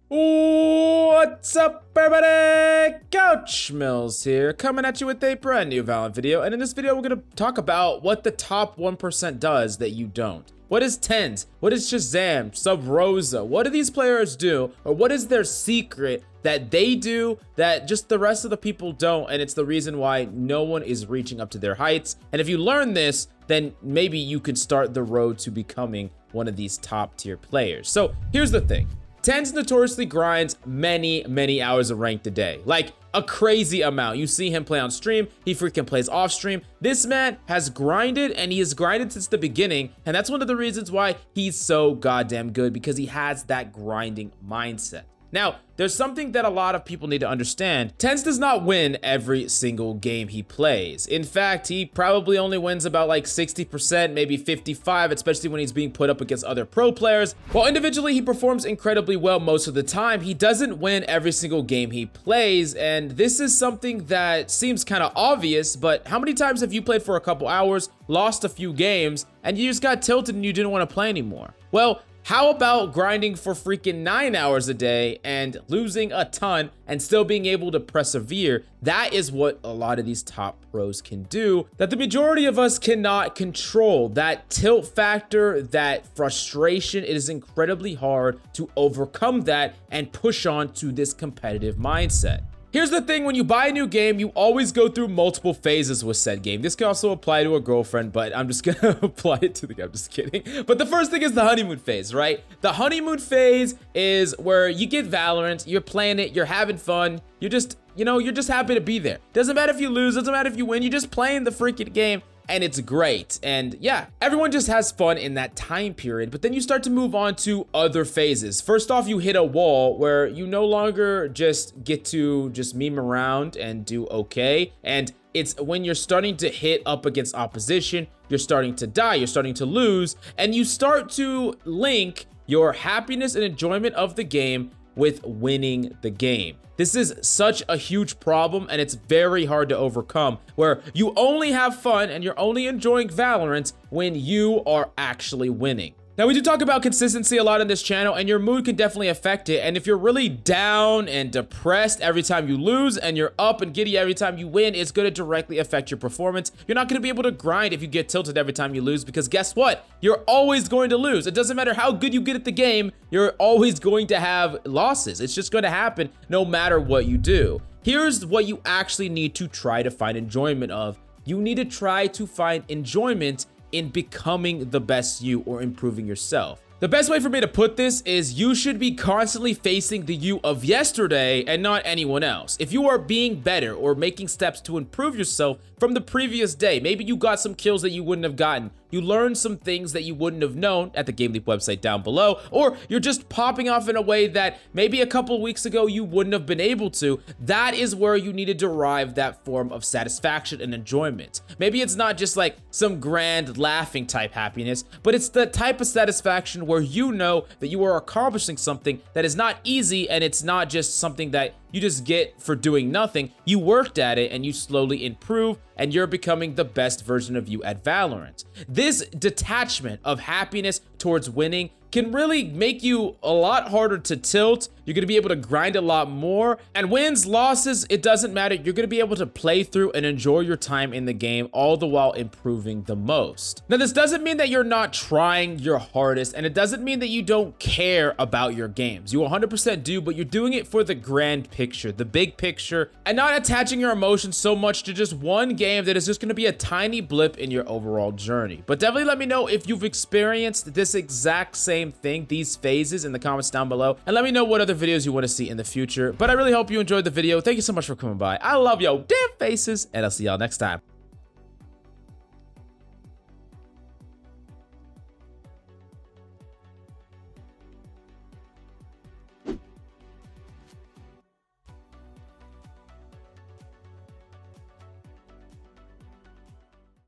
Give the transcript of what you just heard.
What's up, everybody? Couch Mills here, coming at you with a brand new Valorant video. And in this video, we're gonna talk about what the top 1% does that you don't. What is Tens? What is Shazam? Sub Rosa? What do these players do? Or what is their secret that they do that just the rest of the people don't? And it's the reason why no one is reaching up to their heights. And if you learn this, then maybe you could start the road to becoming one of these top tier players. So here's the thing. Tens notoriously grinds many hours of ranked a day, like a crazy amount. You see him play on stream, he freaking plays off stream. This man has grinded, and he has grinded since the beginning, and that's one of the reasons why he's so goddamn good, because he has that grinding mindset. Now, there's something that a lot of people need to understand. Tens does not win every single game he plays. In fact, he probably only wins about like 60%, maybe 55%, especially when he's being put up against other pro players. While individually he performs incredibly well most of the time, he doesn't win every single game he plays. And this is something that seems kind of obvious, but how many times have you played for a couple hours, lost a few games, and you just got tilted and you didn't want to play anymore? Well, how about grinding for freaking 9 hours a day and losing a ton and still being able to persevere? That is what a lot of these top pros can do that the majority of us cannot control. That tilt factor, that frustration, it is incredibly hard to overcome that and push on to this competitive mindset. Here's the thing, when you buy a new game, you always go through multiple phases with said game. This can also apply to a girlfriend, but I'm just gonna apply it to the game. I'm just kidding. But the first thing is the honeymoon phase, right? The honeymoon phase is where you get Valorant, you're playing it, you're having fun, you're just, you're just happy to be there. Doesn't matter if you lose, doesn't matter if you win, you're just playing the freaking game. And it's great. And yeah, everyone just has fun in that time period, but then you start to move on to other phases. First off, you hit a wall where you no longer just get to just meme around and do okay. And it's when you're starting to hit up against opposition, you're starting to die, you're starting to lose, and you start to link your happiness and enjoyment of the game with winning the game. This is such a huge problem, and it's very hard to overcome, where you only have fun and you're only enjoying Valorant when you are actually winning. Now, we do talk about consistency a lot on this channel, and your mood can definitely affect it. And if you're really down and depressed every time you lose, and you're up and giddy every time you win, it's gonna directly affect your performance. You're not gonna be able to grind if you get tilted every time you lose, because guess what? You're always going to lose. It doesn't matter how good you get at the game, you're always going to have losses. It's just gonna happen no matter what you do. Here's what you actually need to try to find enjoyment of. You need to try to find enjoyment in becoming the best you or improving yourself. The best way for me to put this is you should be constantly facing the you of yesterday and not anyone else. If you are being better or making steps to improve yourself from the previous day, maybe you got some kills that you wouldn't have gotten, you learned some things that you wouldn't have known at the GameLeap website down below, or you're just popping off in a way that maybe a couple weeks ago you wouldn't have been able to. That is where you need to derive that form of satisfaction and enjoyment. Maybe it's not just like some grand laughing type happiness, but it's the type of satisfaction where you know that you are accomplishing something that is not easy, and it's not just something that you just get for doing nothing. You worked at it and you slowly improve, and you're becoming the best version of you at Valorant. This detachment of happiness towards winning can really make you a lot harder to tilt. You're gonna be able to grind a lot more, and wins, losses, it doesn't matter. You're gonna be able to play through and enjoy your time in the game, all the while improving the most. Now, this doesn't mean that you're not trying your hardest, and it doesn't mean that you don't care about your games. You 100% do, but you're doing it for the grand picture, the big picture, and not attaching your emotions so much to just one game that is just gonna be a tiny blip in your overall journey. But definitely let me know if you've experienced this exact same thing, these phases, in the comments down below, and let me know what other videos you want to see in the future. But I really hope you enjoyed the video. Thank you so much for coming by. I love yo damn faces, and I'll see y'all next time.